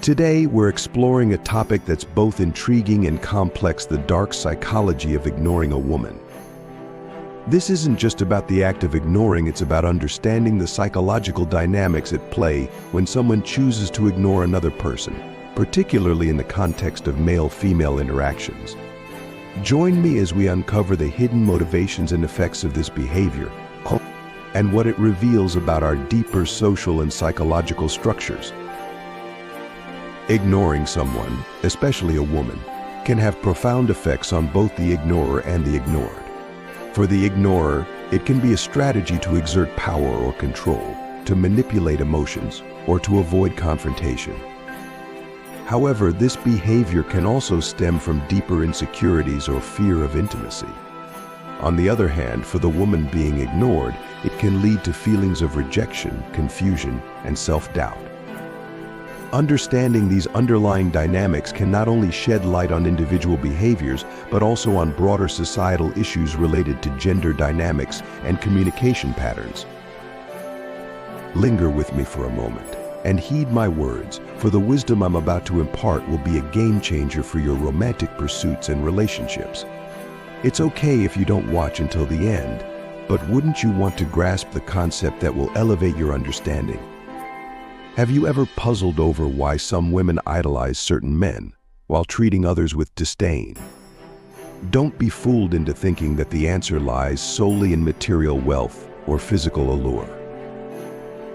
Today, we're exploring a topic that's both intriguing and complex: the dark psychology of ignoring a woman. This isn't just about the act of ignoring, it's about understanding the psychological dynamics at play when someone chooses to ignore another person, particularly in the context of male-female interactions. Join me as we uncover the hidden motivations and effects of this behavior, and what it reveals about our deeper social and psychological structures. Ignoring someone, especially a woman, can have profound effects on both the ignorer and the ignored. For the ignorer, it can be a strategy to exert power or control, to manipulate emotions, or to avoid confrontation. However, this behavior can also stem from deeper insecurities or fear of intimacy. On the other hand, for the woman being ignored, it can lead to feelings of rejection, confusion, and self-doubt. Understanding these underlying dynamics can not only shed light on individual behaviors, but also on broader societal issues related to gender dynamics and communication patterns. Linger with me for a moment and heed my words, for the wisdom I'm about to impart will be a game changer for your romantic pursuits and relationships. It's okay if you don't watch until the end, but wouldn't you want to grasp the concept that will elevate your understanding? Have you ever puzzled over why some women idolize certain men while treating others with disdain? Don't be fooled into thinking that the answer lies solely in material wealth or physical allure.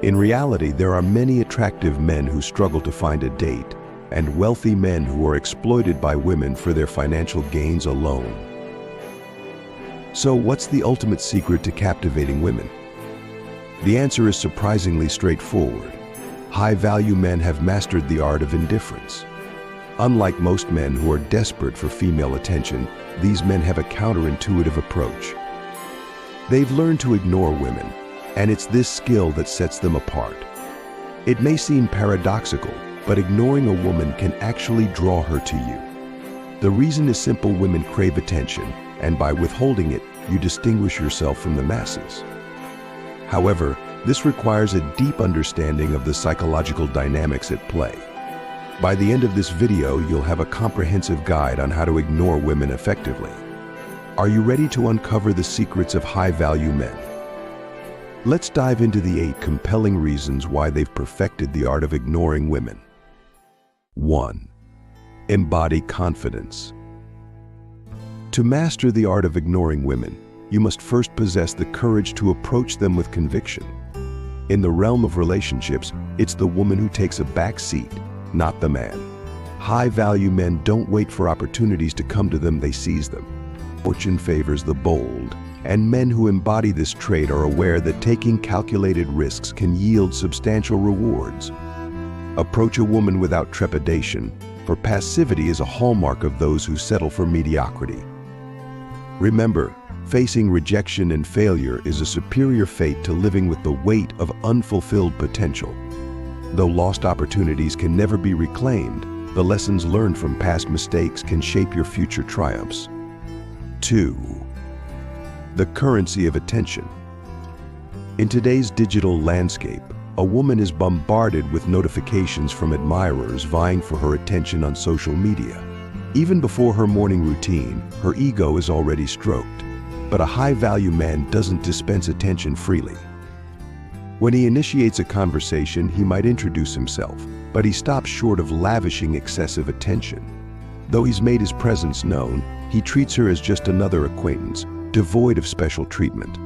In reality, there are many attractive men who struggle to find a date, and wealthy men who are exploited by women for their financial gains alone. So, what's the ultimate secret to captivating women? The answer is surprisingly straightforward. High-value men have mastered the art of indifference. Unlike most men who are desperate for female attention, these men have a counterintuitive approach. They've learned to ignore women, and it's this skill that sets them apart. It may seem paradoxical, but ignoring a woman can actually draw her to you. The reason is simple: women crave attention, and by withholding it, you distinguish yourself from the masses. However, this requires a deep understanding of the psychological dynamics at play. By the end of this video, you'll have a comprehensive guide on how to ignore women effectively. Are you ready to uncover the secrets of high-value men? Let's dive into the 8 compelling reasons why they've perfected the art of ignoring women. 1. Embody confidence. To master the art of ignoring women, you must first possess the courage to approach them with conviction. In the realm of relationships, it's the woman who takes a back seat, not the man. High-value men don't wait for opportunities to come to them, they seize them. Fortune favors the bold, and men who embody this trait are aware that taking calculated risks can yield substantial rewards. Approach a woman without trepidation, for passivity is a hallmark of those who settle for mediocrity. Remember, facing rejection and failure is a superior fate to living with the weight of unfulfilled potential. Though lost opportunities can never be reclaimed, the lessons learned from past mistakes can shape your future triumphs. 2. The currency of attention. In today's digital landscape, a woman is bombarded with notifications from admirers vying for her attention on social media. Even before her morning routine, her ego is already stroked. But a high-value man doesn't dispense attention freely. When he initiates a conversation, he might introduce himself, but he stops short of lavishing excessive attention. Though he's made his presence known, he treats her as just another acquaintance, devoid of special treatment.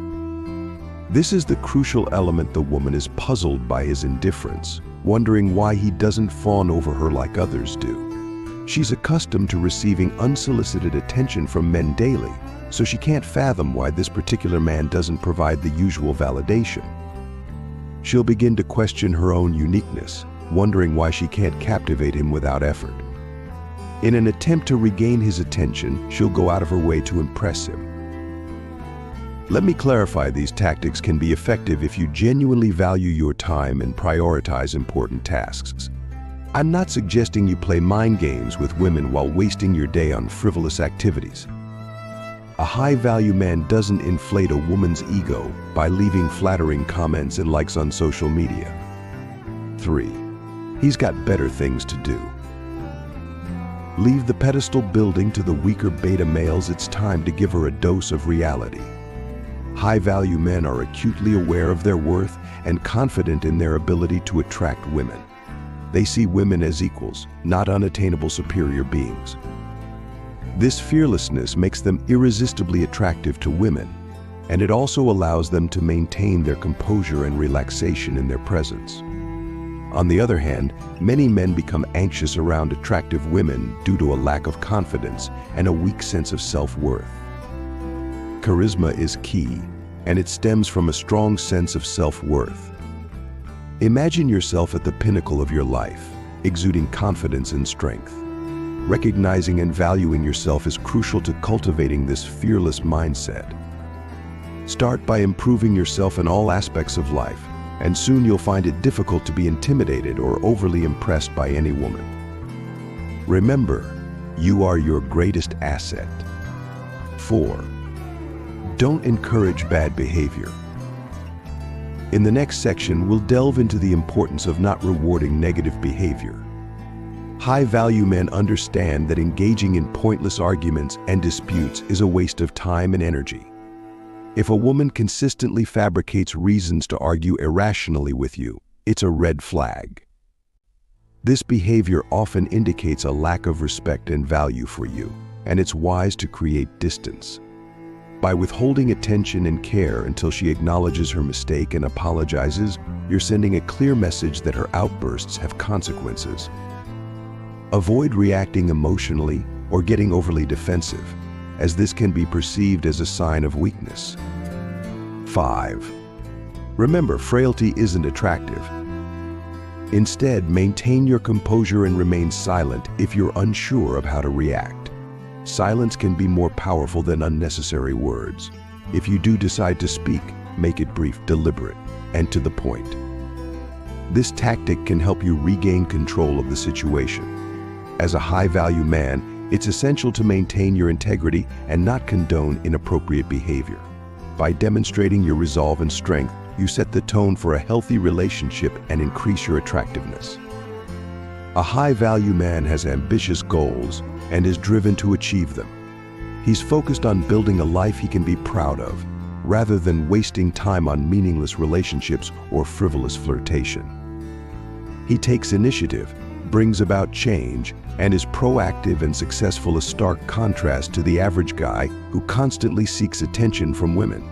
This is the crucial element. The woman is puzzled by his indifference, wondering why he doesn't fawn over her like others do. She's accustomed to receiving unsolicited attention from men daily, so she can't fathom why this particular man doesn't provide the usual validation. She'll begin to question her own uniqueness, wondering why she can't captivate him without effort. In an attempt to regain his attention, she'll go out of her way to impress him. Let me clarify, these tactics can be effective if you genuinely value your time and prioritize important tasks. I'm not suggesting you play mind games with women while wasting your day on frivolous activities. A high-value man doesn't inflate a woman's ego by leaving flattering comments and likes on social media. 3. He's got better things to do. Leave the pedestal building to the weaker beta males. It's time to give her a dose of reality. High-value men are acutely aware of their worth and confident in their ability to attract women. They see women as equals, not unattainable superior beings. This fearlessness makes them irresistibly attractive to women, and it also allows them to maintain their composure and relaxation in their presence. On the other hand, many men become anxious around attractive women due to a lack of confidence and a weak sense of self-worth. Charisma is key, and it stems from a strong sense of self-worth. Imagine yourself at the pinnacle of your life, exuding confidence and strength. Recognizing and valuing yourself is crucial to cultivating this fearless mindset. Start by improving yourself in all aspects of life, and soon you'll find it difficult to be intimidated or overly impressed by any woman. Remember, you are your greatest asset. 4. Don't encourage bad behavior. In the next section, we'll delve into the importance of not rewarding negative behavior. High-value men understand that engaging in pointless arguments and disputes is a waste of time and energy. If a woman consistently fabricates reasons to argue irrationally with you, it's a red flag. This behavior often indicates a lack of respect and value for you, and it's wise to create distance. By withholding attention and care until she acknowledges her mistake and apologizes, you're sending a clear message that her outbursts have consequences. Avoid reacting emotionally or getting overly defensive, as this can be perceived as a sign of weakness. 5. Remember, frailty isn't attractive. Instead, maintain your composure and remain silent if you're unsure of how to react. Silence can be more powerful than unnecessary words. If you do decide to speak, make it brief, deliberate, and to the point. This tactic can help you regain control of the situation. As a high-value man, it's essential to maintain your integrity and not condone inappropriate behavior. By demonstrating your resolve and strength, you set the tone for a healthy relationship and increase your attractiveness. A high-value man has ambitious goals and is driven to achieve them. He's focused on building a life he can be proud of, rather than wasting time on meaningless relationships or frivolous flirtation. He takes initiative, brings about change, and is proactive and successful, a stark contrast to the average guy who constantly seeks attention from women.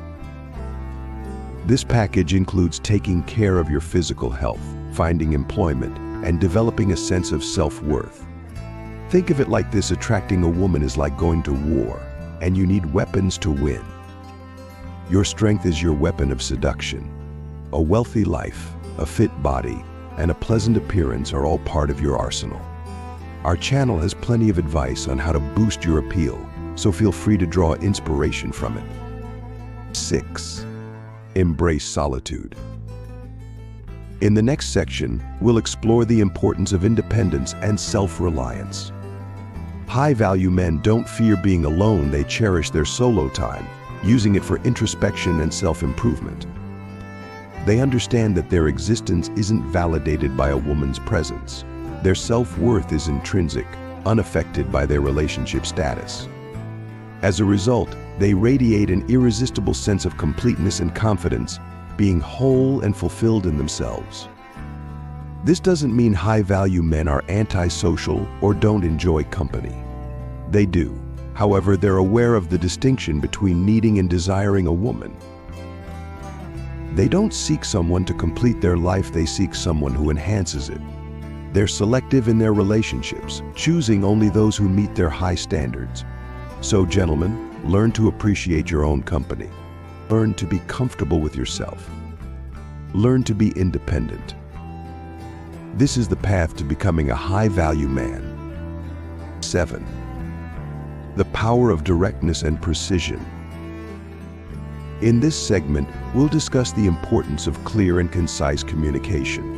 This package includes taking care of your physical health, finding employment, and developing a sense of self-worth. Think of it like this: attracting a woman is like going to war, and you need weapons to win. Your strength is your weapon of seduction. A wealthy life, a fit body, and a pleasant appearance are all part of your arsenal. Our channel has plenty of advice on how to boost your appeal, so feel free to draw inspiration from it. 6. Embrace solitude. In the next section, we'll explore the importance of independence and self-reliance. High-value men don't fear being alone. They cherish their solo time, using it for introspection and self-improvement. They understand that their existence isn't validated by a woman's presence. Their self-worth is intrinsic, unaffected by their relationship status. As a result, they radiate an irresistible sense of completeness and confidence, being whole and fulfilled in themselves. This doesn't mean high-value men are antisocial or don't enjoy company. They do. However, they're aware of the distinction between needing and desiring a woman. They don't seek someone to complete their life, they seek someone who enhances it. They're selective in their relationships, choosing only those who meet their high standards. So, gentlemen, learn to appreciate your own company. Learn to be comfortable with yourself. Learn to be independent. This is the path to becoming a high-value man. 7. The power of directness and precision. In this segment, we'll discuss the importance of clear and concise communication.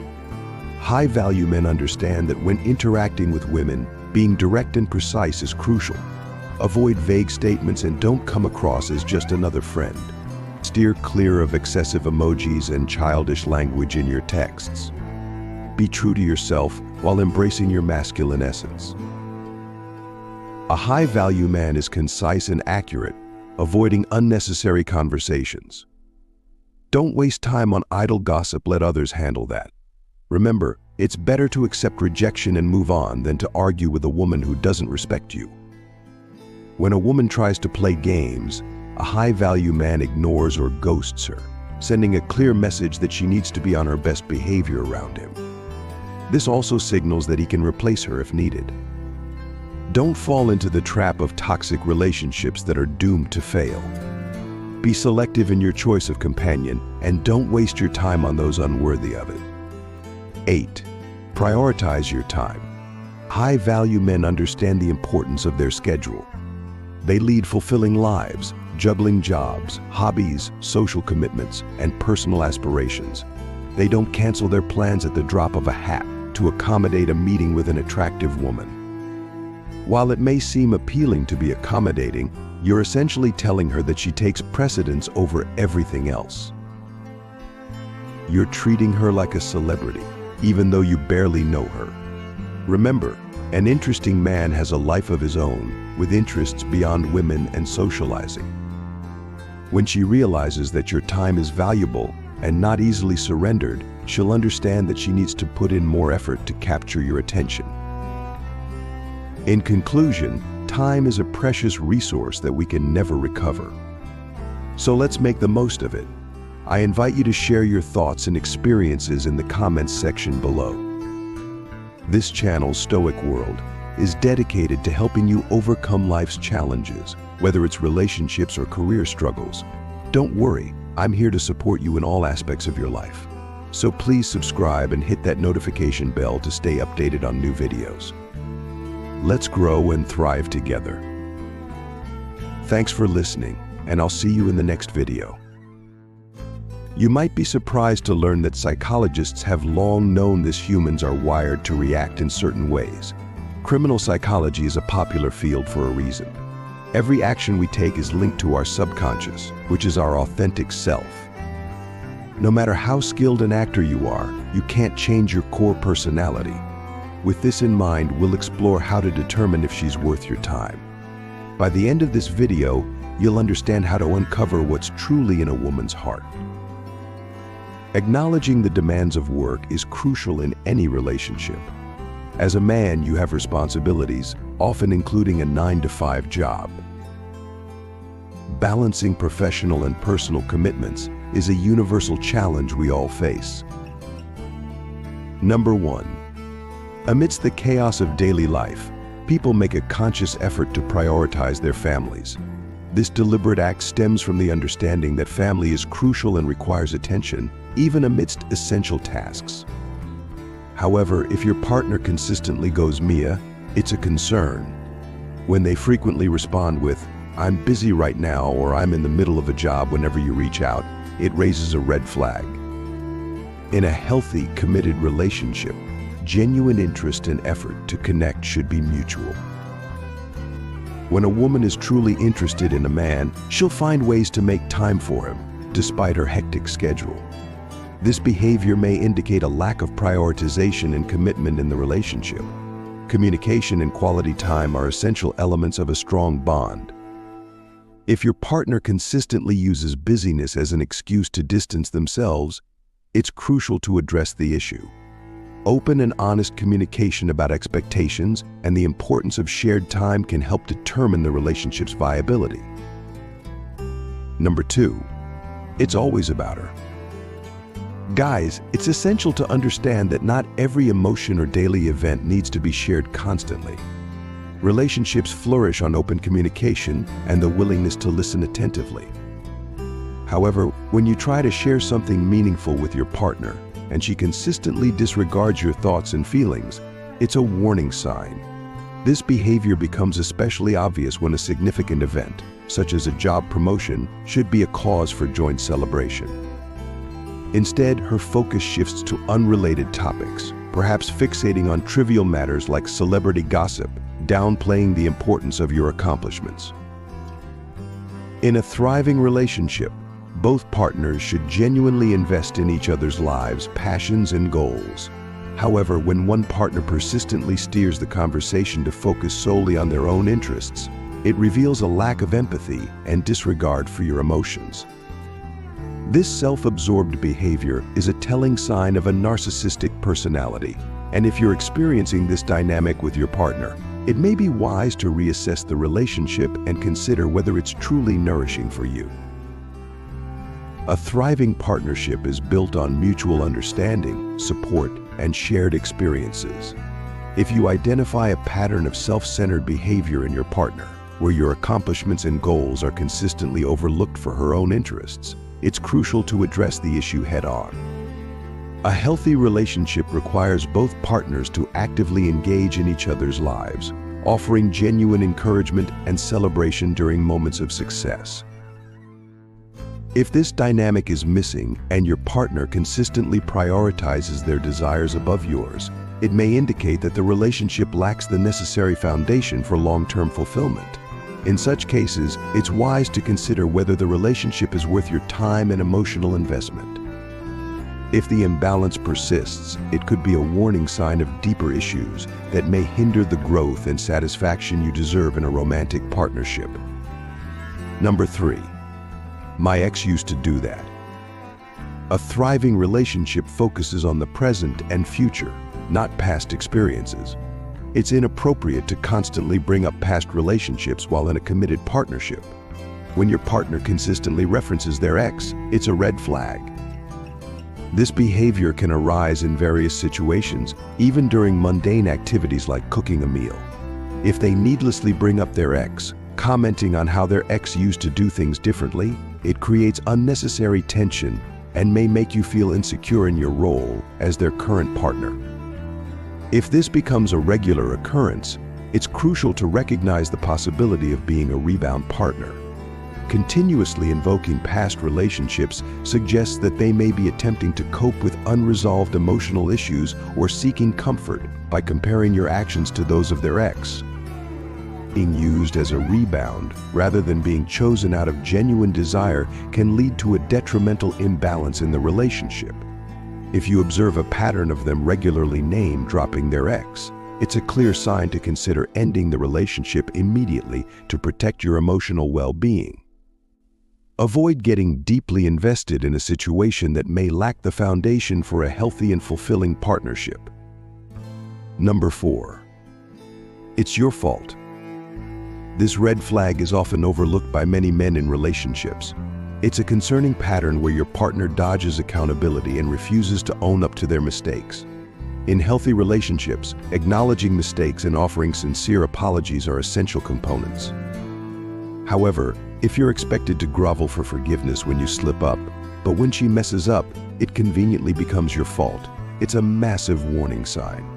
High-value men understand that when interacting with women, being direct and precise is crucial. Avoid vague statements and don't come across as just another friend. Steer clear of excessive emojis and childish language in your texts. Be true to yourself while embracing your masculine essence. A high-value man is concise and accurate, avoiding unnecessary conversations. Don't waste time on idle gossip, let others handle that. Remember, it's better to accept rejection and move on than to argue with a woman who doesn't respect you. When a woman tries to play games, a high-value man ignores or ghosts her, sending a clear message that she needs to be on her best behavior around him. This also signals that he can replace her if needed. Don't fall into the trap of toxic relationships that are doomed to fail. Be selective in your choice of companion and don't waste your time on those unworthy of it. 8. Prioritize your time. High-value men understand the importance of their schedule. They lead fulfilling lives, juggling jobs, hobbies, social commitments, and personal aspirations. They don't cancel their plans at the drop of a hat to accommodate a meeting with an attractive woman. While it may seem appealing to be accommodating, you're essentially telling her that she takes precedence over everything else. You're treating her like a celebrity, even though you barely know her. Remember, an interesting man has a life of his own, with interests beyond women and socializing. When she realizes that your time is valuable and not easily surrendered, she'll understand that she needs to put in more effort to capture your attention. In conclusion, time is a precious resource that we can never recover. So let's make the most of it. I invite you to share your thoughts and experiences in the comments section below. This channel, Stoic World, is dedicated to helping you overcome life's challenges, whether it's relationships or career struggles. Don't worry, I'm here to support you in all aspects of your life. So please subscribe and hit that notification bell to stay updated on new videos. Let's grow and thrive together. Thanks for listening, and I'll see you in the next video. You might be surprised to learn that psychologists have long known that humans are wired to react in certain ways. Criminal psychology is a popular field for a reason. Every action we take is linked to our subconscious, which is our authentic self. No matter how skilled an actor you are, you can't change your core personality. With this in mind, we'll explore how to determine if she's worth your time. By the end of this video, you'll understand how to uncover what's truly in a woman's heart. Acknowledging the demands of work is crucial in any relationship. As a man, you have responsibilities, often including a 9-to-5 job. Balancing professional and personal commitments is a universal challenge we all face. Number 1. Amidst the chaos of daily life, people make a conscious effort to prioritize their families. This deliberate act stems from the understanding that family is crucial and requires attention, even amidst essential tasks. However, if your partner consistently goes Mia, it's a concern. When they frequently respond with, "I'm busy right now," or "I'm in the middle of a job," whenever you reach out, it raises a red flag. In a healthy, committed relationship, genuine interest and effort to connect should be mutual. When a woman is truly interested in a man, she'll find ways to make time for him, despite her hectic schedule. This behavior may indicate a lack of prioritization and commitment in the relationship. Communication and quality time are essential elements of a strong bond. If your partner consistently uses busyness as an excuse to distance themselves, it's crucial to address the issue. Open and honest communication about expectations and the importance of shared time can help determine the relationship's viability. Number 2, it's always about her. Guys, it's essential to understand that not every emotion or daily event needs to be shared constantly. Relationships flourish on open communication and the willingness to listen attentively. However, when you try to share something meaningful with your partner and she consistently disregards your thoughts and feelings, it's a warning sign. This behavior becomes especially obvious when a significant event, such as a job promotion, should be a cause for joint celebration. Instead, her focus shifts to unrelated topics, perhaps fixating on trivial matters like celebrity gossip, downplaying the importance of your accomplishments. In a thriving relationship, both partners should genuinely invest in each other's lives, passions, and goals. However, when one partner persistently steers the conversation to focus solely on their own interests, it reveals a lack of empathy and disregard for your emotions. This self-absorbed behavior is a telling sign of a narcissistic personality, and if you're experiencing this dynamic with your partner, it may be wise to reassess the relationship and consider whether it's truly nourishing for you. A thriving partnership is built on mutual understanding, support, and shared experiences. If you identify a pattern of self-centered behavior in your partner, where your accomplishments and goals are consistently overlooked for her own interests, it's crucial to address the issue head-on. A healthy relationship requires both partners to actively engage in each other's lives, offering genuine encouragement and celebration during moments of success. If this dynamic is missing and your partner consistently prioritizes their desires above yours, it may indicate that the relationship lacks the necessary foundation for long-term fulfillment. In such cases, it's wise to consider whether the relationship is worth your time and emotional investment. If the imbalance persists, it could be a warning sign of deeper issues that may hinder the growth and satisfaction you deserve in a romantic partnership. Number 3. My ex used to do that. A thriving relationship focuses on the present and future, not past experiences. It's inappropriate to constantly bring up past relationships while in a committed partnership. When your partner consistently references their ex, it's a red flag. This behavior can arise in various situations, even during mundane activities like cooking a meal. If they needlessly bring up their ex, commenting on how their ex used to do things differently, it creates unnecessary tension and may make you feel insecure in your role as their current partner. If this becomes a regular occurrence, it's crucial to recognize the possibility of being a rebound partner. Continuously invoking past relationships suggests that they may be attempting to cope with unresolved emotional issues or seeking comfort by comparing your actions to those of their ex. Being used as a rebound rather than being chosen out of genuine desire can lead to a detrimental imbalance in the relationship. If you observe a pattern of them regularly name-dropping their ex, it's a clear sign to consider ending the relationship immediately to protect your emotional well-being. Avoid getting deeply invested in a situation that may lack the foundation for a healthy and fulfilling partnership. Number 4. It's your fault. This red flag is often overlooked by many men in relationships. It's a concerning pattern where your partner dodges accountability and refuses to own up to their mistakes. In healthy relationships, acknowledging mistakes and offering sincere apologies are essential components. However, if you're expected to grovel for forgiveness when you slip up, but when she messes up, it conveniently becomes your fault, it's a massive warning sign.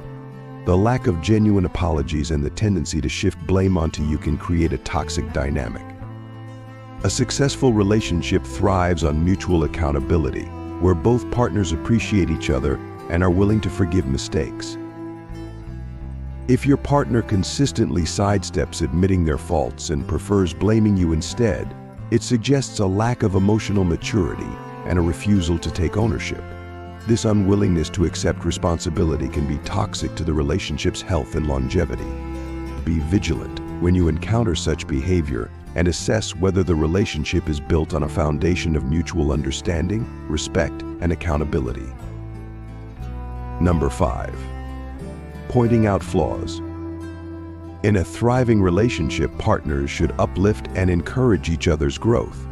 The lack of genuine apologies and the tendency to shift blame onto you can create a toxic dynamic. A successful relationship thrives on mutual accountability, where both partners appreciate each other and are willing to forgive mistakes. If your partner consistently sidesteps admitting their faults and prefers blaming you instead, it suggests a lack of emotional maturity and a refusal to take ownership. This unwillingness to accept responsibility can be toxic to the relationship's health and longevity. Be vigilant when you encounter such behavior and assess whether the relationship is built on a foundation of mutual understanding, respect, and accountability. Number 5. Pointing out flaws. In a thriving relationship, partners should uplift and encourage each other's growth.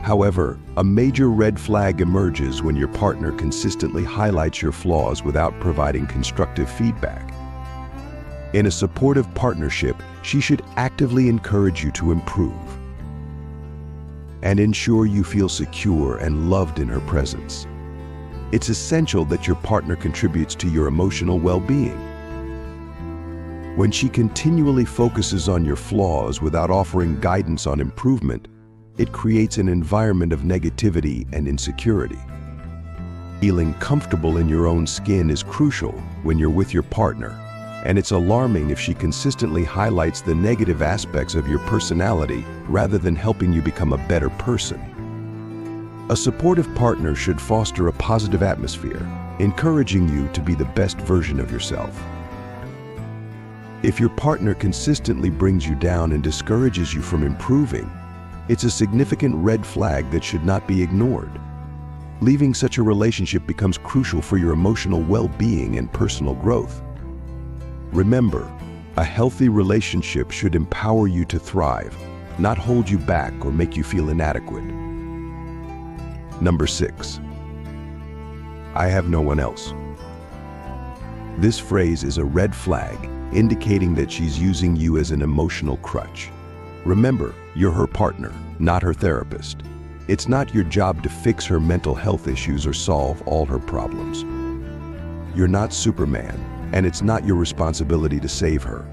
However, a major red flag emerges when your partner consistently highlights your flaws without providing constructive feedback. In a supportive partnership, she should actively encourage you to improve and ensure you feel secure and loved in her presence. It's essential that your partner contributes to your emotional well-being. When she continually focuses on your flaws without offering guidance on improvement, it creates an environment of negativity and insecurity. Feeling comfortable in your own skin is crucial when you're with your partner, and it's alarming if she consistently highlights the negative aspects of your personality rather than helping you become a better person. A supportive partner should foster a positive atmosphere, encouraging you to be the best version of yourself. If your partner consistently brings you down and discourages you from improving, it's a significant red flag that should not be ignored. Leaving such a relationship becomes crucial for your emotional well-being and personal growth. Remember, a healthy relationship should empower you to thrive, not hold you back or make you feel inadequate. Number 6. I have no one else. This phrase is a red flag, indicating that she's using you as an emotional crutch. Remember, you're her partner, not her therapist. It's not your job to fix her mental health issues or solve all her problems. You're not Superman, and it's not your responsibility to save her.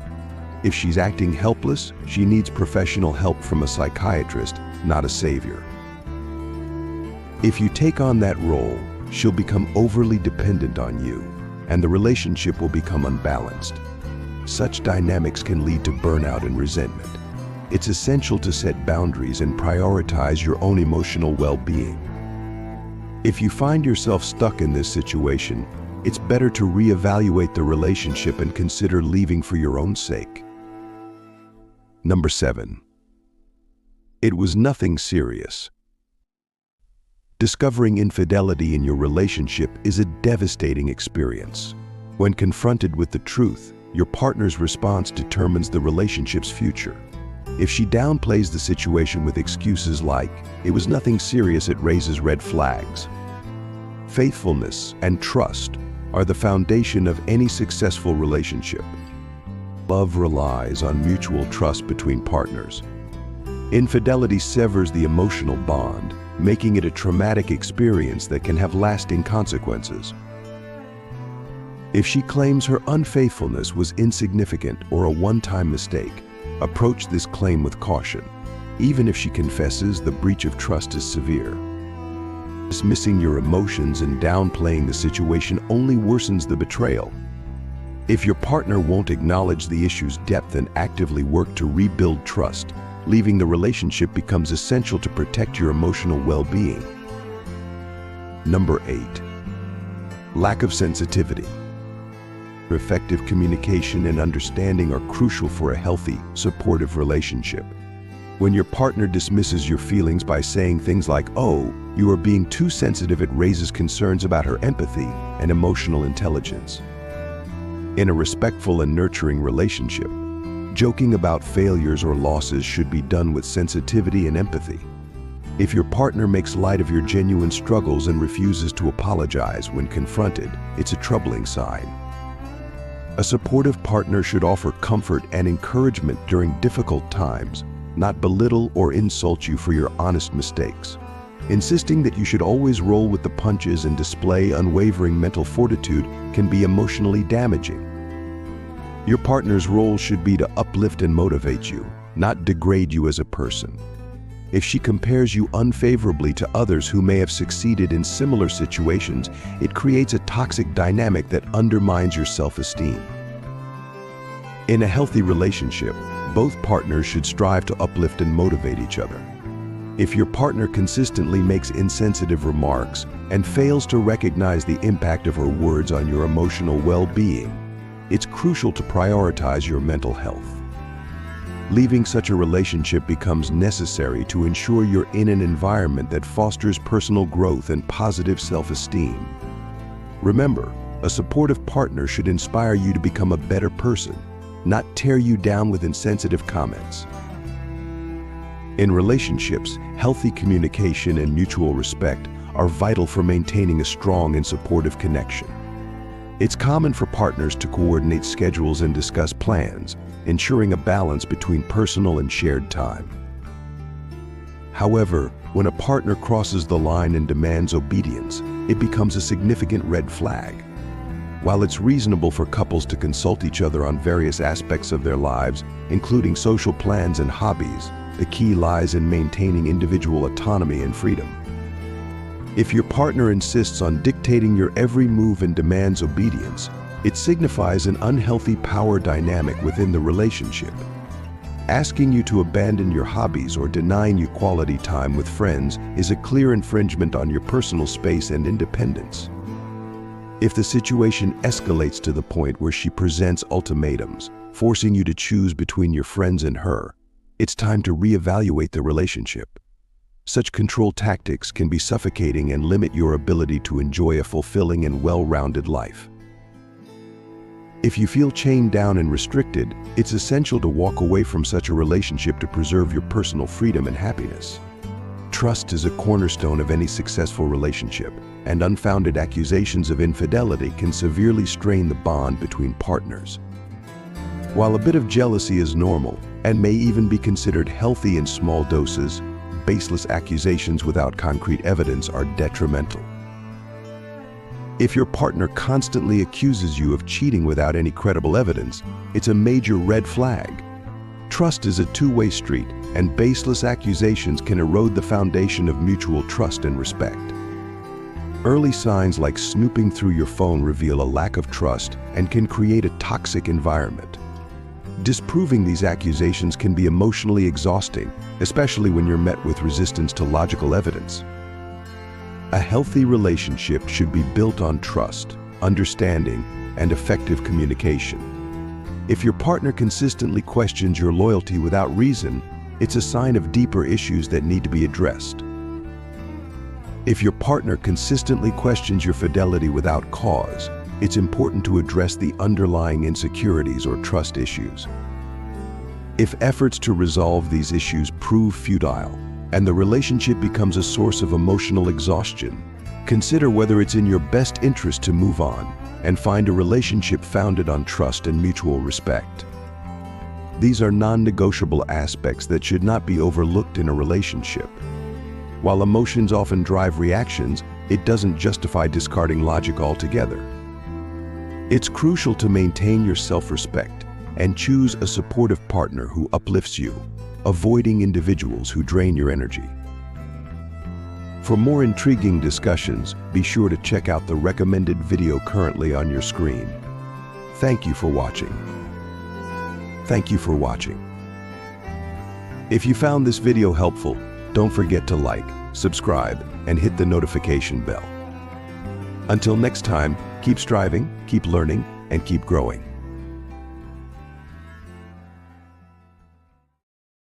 If she's acting helpless, she needs professional help from a psychiatrist, not a savior. If you take on that role, she'll become overly dependent on you, and the relationship will become unbalanced. Such dynamics can lead to burnout and resentment. It's essential to set boundaries and prioritize your own emotional well-being. If you find yourself stuck in this situation, it's better to reevaluate the relationship and consider leaving for your own sake. Number 7. It was nothing serious. Discovering infidelity in your relationship is a devastating experience. When confronted with the truth, your partner's response determines the relationship's future. If she downplays the situation with excuses like, "It was nothing serious," it raises red flags. Faithfulness and trust are the foundation of any successful relationship. Love relies on mutual trust between partners. Infidelity severs the emotional bond, making it a traumatic experience that can have lasting consequences. If she claims her unfaithfulness was insignificant or a one-time mistake, approach this claim with caution. Even if she confesses, the breach of trust is severe. Dismissing your emotions and downplaying the situation only worsens the betrayal. If your partner won't acknowledge the issue's depth and actively work to rebuild trust, leaving the relationship becomes essential to protect your emotional well-being. Number 8. Lack of sensitivity. Effective communication and understanding are crucial for a healthy, supportive relationship. When your partner dismisses your feelings by saying things like, "Oh, you are being too sensitive," it raises concerns about her empathy and emotional intelligence. In a respectful and nurturing relationship, joking about failures or losses should be done with sensitivity and empathy. If your partner makes light of your genuine struggles and refuses to apologize when confronted, it's a troubling sign. A supportive partner should offer comfort and encouragement during difficult times, not belittle or insult you for your honest mistakes. Insisting that you should always roll with the punches and display unwavering mental fortitude can be emotionally damaging. Your partner's role should be to uplift and motivate you, not degrade you as a person. If she compares you unfavorably to others who may have succeeded in similar situations, it creates a toxic dynamic that undermines your self-esteem. In a healthy relationship, both partners should strive to uplift and motivate each other. If your partner consistently makes insensitive remarks and fails to recognize the impact of her words on your emotional well-being, it's crucial to prioritize your mental health. Leaving such a relationship becomes necessary to ensure you're in an environment that fosters personal growth and positive self-esteem. Remember, a supportive partner should inspire you to become a better person, not tear you down with insensitive comments. In relationships, healthy communication and mutual respect are vital for maintaining a strong and supportive connection. It's common for partners to coordinate schedules and discuss plans, ensuring a balance between personal and shared time. However, when a partner crosses the line and demands obedience, it becomes a significant red flag. While it's reasonable for couples to consult each other on various aspects of their lives, including social plans and hobbies, the key lies in maintaining individual autonomy and freedom. If your partner insists on dictating your every move and demands obedience, it signifies an unhealthy power dynamic within the relationship. Asking you to abandon your hobbies or denying you quality time with friends is a clear infringement on your personal space and independence. If the situation escalates to the point where she presents ultimatums, forcing you to choose between your friends and her, it's time to reevaluate the relationship. Such control tactics can be suffocating and limit your ability to enjoy a fulfilling and well-rounded life. If you feel chained down and restricted, it's essential to walk away from such a relationship to preserve your personal freedom and happiness. Trust is a cornerstone of any successful relationship, and unfounded accusations of infidelity can severely strain the bond between partners. While a bit of jealousy is normal and may even be considered healthy in small doses, baseless accusations without concrete evidence are detrimental. If your partner constantly accuses you of cheating without any credible evidence, it's a major red flag. Trust is a two-way street, and baseless accusations can erode the foundation of mutual trust and respect. Early signs like snooping through your phone reveal a lack of trust and can create a toxic environment. Disproving these accusations can be emotionally exhausting, especially when you're met with resistance to logical evidence. A healthy relationship should be built on trust, understanding, and effective communication. If your partner consistently questions your loyalty without reason, it's a sign of deeper issues that need to be addressed. If your partner consistently questions your fidelity without cause, it's important to address the underlying insecurities or trust issues. If efforts to resolve these issues prove futile, and the relationship becomes a source of emotional exhaustion, consider whether it's in your best interest to move on and find a relationship founded on trust and mutual respect. These are non-negotiable aspects that should not be overlooked in a relationship. While emotions often drive reactions, it doesn't justify discarding logic altogether. It's crucial to maintain your self-respect and choose a supportive partner who uplifts you, avoiding individuals who drain your energy. For more intriguing discussions, be sure to check out the recommended video currently on your screen. Thank you for watching. Thank you for watching. If you found this video helpful, don't forget to like, subscribe, and hit the notification bell. Until next time, keep striving, keep learning, and keep growing.